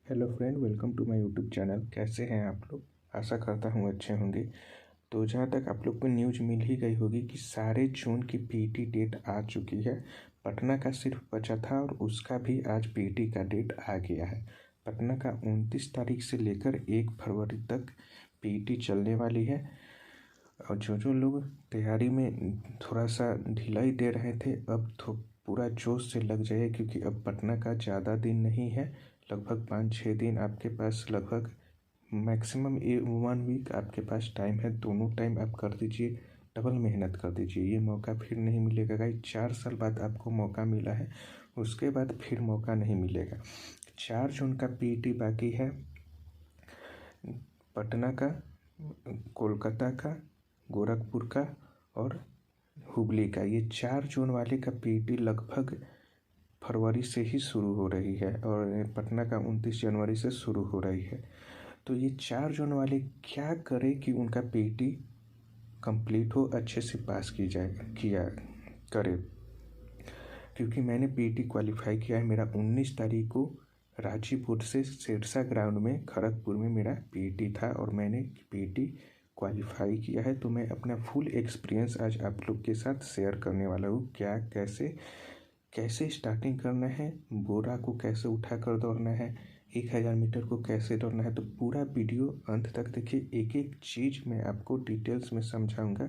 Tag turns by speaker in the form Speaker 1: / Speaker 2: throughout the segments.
Speaker 1: Hello friend, welcome to my YouTube channel. कैसे हैं आप लोग? आशा करता हूँ अच्छे होंगे। तो जहाँ तक आप लोग को न्यूज़ मिल ही गई होगी कि सारे जून की पीटी डेट आ चुकी है। पटना का सिर्फ बचा था और उसका भी आज पीटी का डेट आ गया है। पटना का 29 तारीख से लेकर 1 फरवरी तक पीटी चलने वाली है। और जो लोग तैयारी में थोड़ा सा ढिलाई दे रहे थे, अब तो पूरा जोश से लग जाए, क्योंकि अब पटना का ज़्यादा दिन नहीं है। लगभग 5-6 दिन आपके पास, लगभग मैक्सिमम 1 वीक आपके पास टाइम है। दोनों टाइम आप कर दीजिए, डबल मेहनत कर दीजिए। ये मौका फिर नहीं मिलेगा गाइस। 4 साल बाद आपको मौका मिला है, उसके बाद फिर मौका नहीं मिलेगा। 4 जून का पीटी बाकी है। पटना का, कोलकाता का, गोरखपुर का और हुबली का, ये 4 जून वाले का पीटी लगभग फरवरी से ही शुरू हो रही है और पटना का 29 जनवरी से शुरू हो रही है। तो ये 4 जून वाले क्या करे कि उनका पीटी कंप्लीट हो, अच्छे से पास की जाए किया करे। क्योंकि मैंने पीटी क्वालिफाई किया है। मेरा 19 तारीख को रांची बोर्ड से सिरसा ग्राउंड में खड़गपुर में मेरा पीटी था और मैंने पीटी क्वालिफाई किया है। तो मैं अपना फुल एक्सपीरियंस आज आप लोग के साथ शेयर करने वाला हूँ। क्या कैसे स्टार्टिंग करना है, बोरा को कैसे उठा कर दौड़ना है, 1000 मीटर को कैसे दौड़ना है। तो पूरा वीडियो अंत तक देखिए। एक एक चीज़ मैं आपको डिटेल्स में समझाऊंगा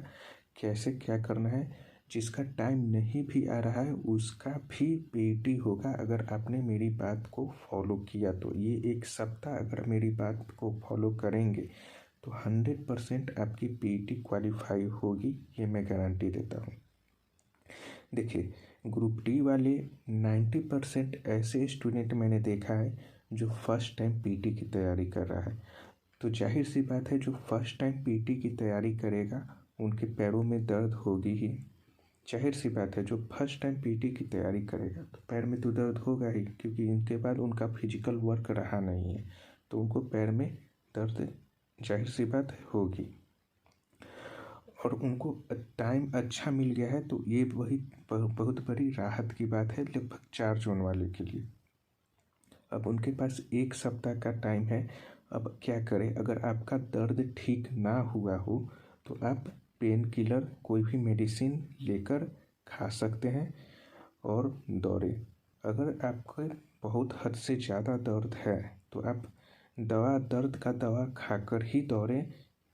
Speaker 1: कैसे क्या करना है। जिसका टाइम नहीं भी आ रहा है उसका भी पीटी होगा, अगर आपने मेरी बात को फॉलो किया तो। ये 1 सप्ताह अगर मेरी बात को फॉलो करेंगे तो 100% आपकी पीटी क्वालिफाई होगी, ये मैं गारंटी देता हूँ। देखिए, ग्रुप डी वाले 90% ऐसे स्टूडेंट मैंने देखा है जो फर्स्ट टाइम पीटी की तैयारी कर रहा है। तो जाहिर सी बात है, जो फर्स्ट टाइम पीटी की तैयारी करेगा उनके पैरों में दर्द होगी ही। जाहिर सी बात है, जो फर्स्ट टाइम पीटी की तैयारी करेगा तो पैर में तो दर्द होगा ही, क्योंकि इनके बाद उनका फिजिकल वर्क रहा नहीं है, तो उनको पैर में दर्द जाहिर सी बात होगी। और उनको टाइम अच्छा मिल गया है, तो ये वही बहुत बड़ी राहत की बात है लगभग 4 जून वाले के लिए। अब उनके पास 1 सप्ताह का टाइम है। अब क्या करें? अगर आपका दर्द ठीक ना हुआ हो तो आप पेन किलर, कोई भी मेडिसिन लेकर खा सकते हैं और दौड़ें। अगर आपको बहुत हद से ज़्यादा दर्द है तो आप दर्द का दवा खाकर ही दौड़ें।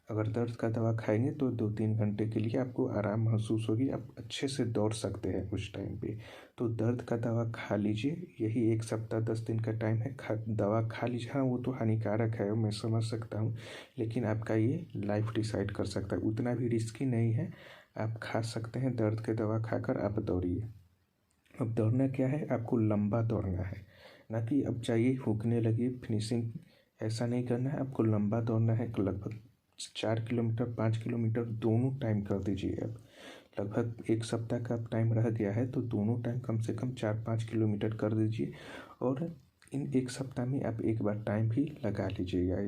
Speaker 1: अगर दर्द का दवा खाएंगे तो 2-3 घंटे के लिए आपको आराम महसूस होगी, आप अच्छे से दौड़ सकते हैं उस टाइम पे। तो दर्द का दवा खा लीजिए। यही 1 सप्ताह 10 दिन का टाइम है। दवा खा लीजिए। हाँ, वो तो हानिकारक है, मैं समझ सकता हूँ, लेकिन आपका ये लाइफ डिसाइड कर सकता है। उतना भी रिस्की नहीं है, आप खा सकते हैं। दर्द के दवा खाकर आप दौड़िए। अब दौड़ना क्या है, आपको लंबा दौड़ना है, ना कि अब चाहिए हुकने लगी फिनिशिंग। ऐसा नहीं करना है, आपको लंबा दौड़ना है। लगभग 4 किलोमीटर 5 किलोमीटर दोनों टाइम कर दीजिए। अब लगभग 1 सप्ताह का टाइम रह गया है, तो दोनों टाइम कम से कम 4-5 किलोमीटर कर दीजिए। और इन 1 सप्ताह में आप एक बार टाइम भी लगा लीजिएगा,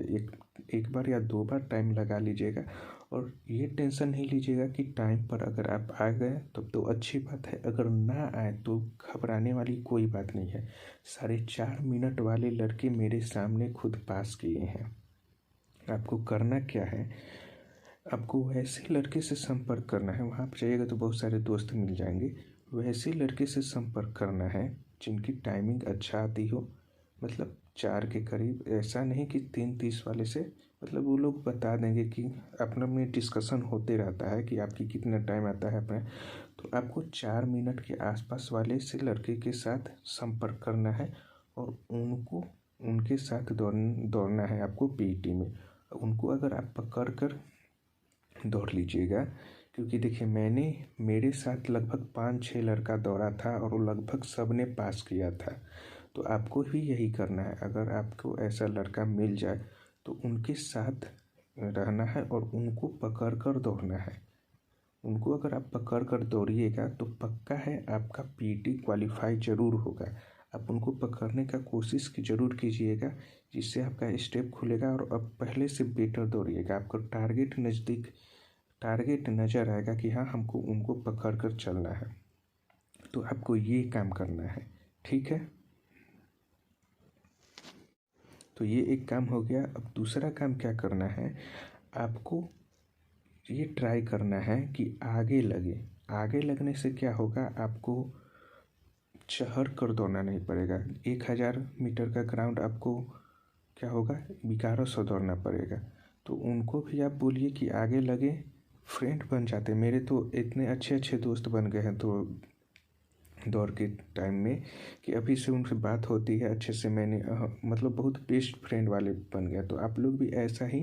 Speaker 1: एक बार या 2 बार टाइम लगा लीजिएगा। और ये टेंशन नहीं लीजिएगा कि टाइम पर अगर आप आ गए तब तो अच्छी बात है, अगर ना आए तो घबराने वाली कोई बात नहीं है। 4.5 मिनट वाले लड़के मेरे सामने खुद पास किए हैं। आपको करना क्या है, आपको वैसे लड़के से संपर्क करना है। वहाँ पर जाइएगा तो बहुत सारे दोस्त मिल जाएंगे। वैसे लड़के से संपर्क करना है जिनकी टाइमिंग अच्छा आती हो, मतलब 4 के करीब। ऐसा नहीं कि 3:30 वाले से, मतलब वो लोग बता देंगे कि अपना में डिस्कशन होते रहता है कि आपकी कितना टाइम आता है अपना। तो आपको 4 मिनट के आसपास वाले से लड़के के साथ संपर्क करना है और उनके साथ दौड़ना है आपको पीटी में। उनको अगर आप पकड़ कर दौड़ लीजिएगा, क्योंकि देखिए, मेरे साथ लगभग 5-6 लड़का दौड़ा था और वो लगभग सब ने पास किया था। तो आपको भी यही करना है। अगर आपको ऐसा लड़का मिल जाए तो उनके साथ रहना है और उनको पकड़ कर दौड़ना है। उनको अगर आप पकड़ कर दौड़िएगा तो पक्का है आपका पीटी क्वालिफाई ज़रूर होगा। आप उनको पकड़ने का कोशिश की ज़रूर कीजिएगा, जिससे आपका स्टेप खुलेगा और अब पहले से बेटर दौड़िएगा। आपको टारगेट नज़र आएगा कि हाँ, हमको उनको पकड़ कर चलना है। तो आपको ये काम करना है, ठीक है। तो ये एक काम हो गया। अब दूसरा काम क्या करना है, आपको ये ट्राई करना है कि आगे लगे। आगे लगने से क्या होगा, आपको चढ़ कर दौड़ना नहीं पड़ेगा। 1000 मीटर का ग्राउंड आपको क्या होगा, 1100 दौड़ना पड़ेगा। तो उनको भी आप बोलिए कि आगे लगे, फ्रेंड बन जाते। मेरे तो इतने अच्छे अच्छे दोस्त बन गए हैं तो दौड़ के टाइम में कि अभी से उनसे बात होती है अच्छे से। मैंने मतलब बहुत बेस्ट फ्रेंड वाले बन गया। तो आप लोग भी ऐसा ही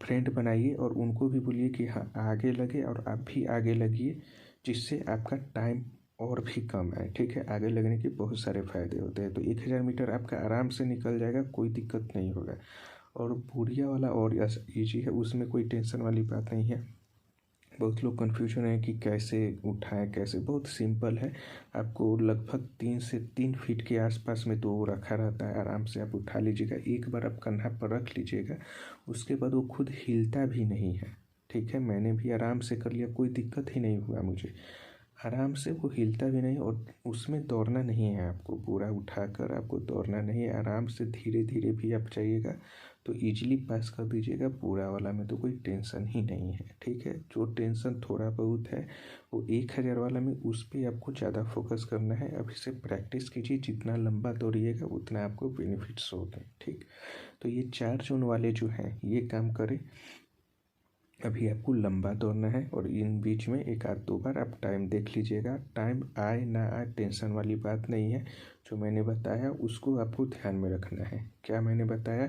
Speaker 1: फ्रेंड बनाइए और उनको भी बोलिए कि हाँ आगे लगे, और आप भी आगे लगिए, जिससे आपका टाइम और भी कम आए। ठीक है, आगे लगने के बहुत सारे फ़ायदे होते हैं। तो 1000 मीटर आपका आराम से निकल जाएगा, कोई दिक्कत नहीं होगा। और बोरिया वाला और ईजी है, उसमें कोई टेंशन वाली बात नहीं है। बहुत लोग कन्फ्यूजन है कि कैसे उठाएं, कैसे, बहुत सिंपल है। आपको लगभग 3 से 3 फीट के आसपास में तो वो रखा रहता है, आराम से आप उठा लीजिएगा। एक बार आप कंधा पर रख लीजिएगा, उसके बाद वो खुद हिलता भी नहीं है। ठीक है, मैंने भी आराम से कर लिया, कोई दिक्कत ही नहीं हुआ मुझे। आराम से वो हिलता भी नहीं, और उसमें दौड़ना नहीं है आपको, पूरा उठाकर आपको दौड़ना नहीं है। आराम से धीरे धीरे भी आप जाइएगा तो इजीली पास कर दीजिएगा। पूरा वाला में तो कोई टेंशन ही नहीं है। ठीक है, जो टेंशन थोड़ा बहुत है वो 1000 वाला में, उस पर आपको ज़्यादा फोकस करना है। अभी से प्रैक्टिस कीजिए, जितना लंबा दौड़िएगा उतना आपको बेनिफिट्स होंगे। ठीक, तो ये 4 जोन वाले जो हैं ये काम करें। अभी आपको लंबा दौड़ना है, और इन बीच में 1 आध 2 बार आप टाइम देख लीजिएगा। टाइम आए ना आए टेंशन वाली बात नहीं है। जो मैंने बताया उसको आपको ध्यान में रखना है। क्या मैंने बताया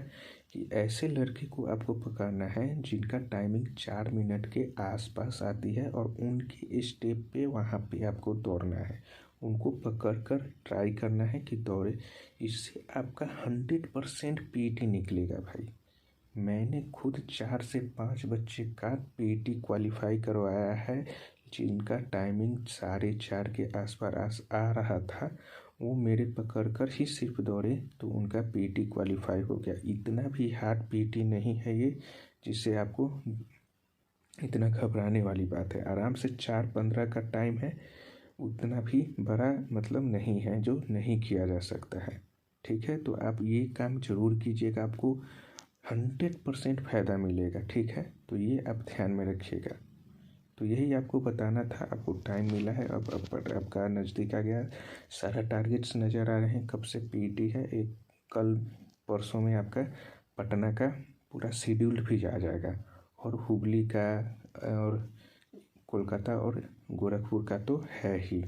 Speaker 1: कि ऐसे लड़के को आपको पकड़ना है जिनका टाइमिंग 4 मिनट के आसपास आती है, और उनके स्टेप पे वहाँ पे आपको दौड़ना है। उनको पकड़ कर ट्राई करना है कि दौड़े। इससे आपका 100% पीटी निकलेगा भाई। मैंने खुद 4 से 5 बच्चे का पीटी क्वालिफाई करवाया है, जिनका टाइमिंग 4:30 के आसपास आ रहा था। वो मेरे पकड़ कर ही सिर्फ दौड़े तो उनका पीटी क्वालिफाई हो गया। इतना भी हार्ड पीटी नहीं है ये, जिससे आपको इतना घबराने वाली बात है। आराम से 4:15 का टाइम है, उतना भी बड़ा मतलब नहीं है जो नहीं किया जा सकता है। ठीक है, तो आप ये काम ज़रूर कीजिएगा, आपको 100% फ़ायदा मिलेगा। ठीक है, तो ये आप ध्यान में रखिएगा। तो यही आपको बताना था। आपको टाइम मिला है, अब आपका नज़दीक आ गया। सारा टारगेट्स नज़र आ रहे हैं, कब से पीटी है। एक कल परसों में आपका पटना का पूरा शेड्यूल भी आ जाएगा, और हुबली का और कोलकाता और गोरखपुर का तो है ही।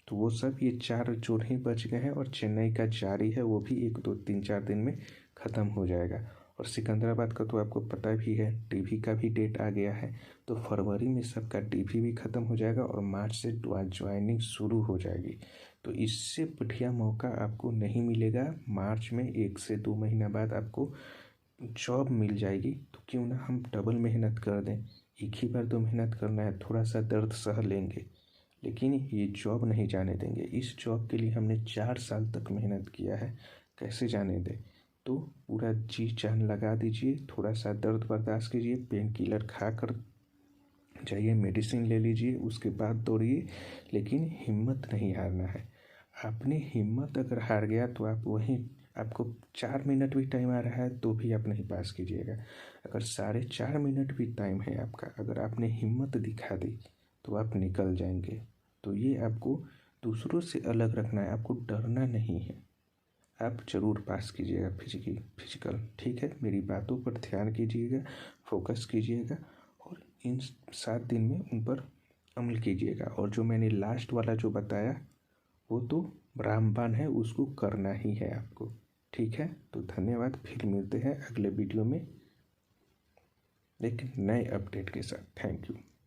Speaker 1: तो वो सब ये 4 जोन ही बच गए हैं, और चेन्नई का जारी है, वो भी 1 2 3 4 दिन में ख़त्म हो जाएगा। और सिकंदराबाद का तो आपको पता भी है, टीवी का भी डेट आ गया है। तो फरवरी में सबका टीवी भी ख़त्म हो जाएगा, और मार्च से ज्वाइनिंग शुरू हो जाएगी। तो इससे बढ़िया मौका आपको नहीं मिलेगा। मार्च में 1 से 2 महीना बाद आपको जॉब मिल जाएगी। तो क्यों ना हम डबल मेहनत कर दें। एक ही बार तो मेहनत करना है, थोड़ा सा दर्द सह लेंगे, लेकिन ये जॉब नहीं जाने देंगे। इस जॉब के लिए हमने 4 साल तक मेहनत किया है, कैसे जाने दें। तो पूरा जी जान लगा दीजिए, थोड़ा सा दर्द बर्दाश्त कीजिए, पेन किलर खा कर जाइए, मेडिसिन ले लीजिए, उसके बाद दौड़िए। लेकिन हिम्मत नहीं हारना है। आपने हिम्मत अगर हार गया तो आप वहीं, आपको 4 मिनट भी टाइम आ रहा है तो भी आप नहीं पास कीजिएगा। अगर 4.5 मिनट भी टाइम है आपका, अगर आपने हिम्मत दिखा दी तो आप निकल जाएंगे। तो ये आपको दूसरों से अलग रखना है, आपको डरना नहीं है। आप ज़रूर पास कीजिएगा फिजिकल। ठीक है, मेरी बातों पर ध्यान कीजिएगा, फोकस कीजिएगा, और इन 7 दिन में उन पर अमल कीजिएगा। और जो मैंने लास्ट वाला जो बताया वो तो रामबाण है, उसको करना ही है आपको। ठीक है, तो धन्यवाद। फिर मिलते हैं अगले वीडियो में एक नए अपडेट के साथ। Thank you.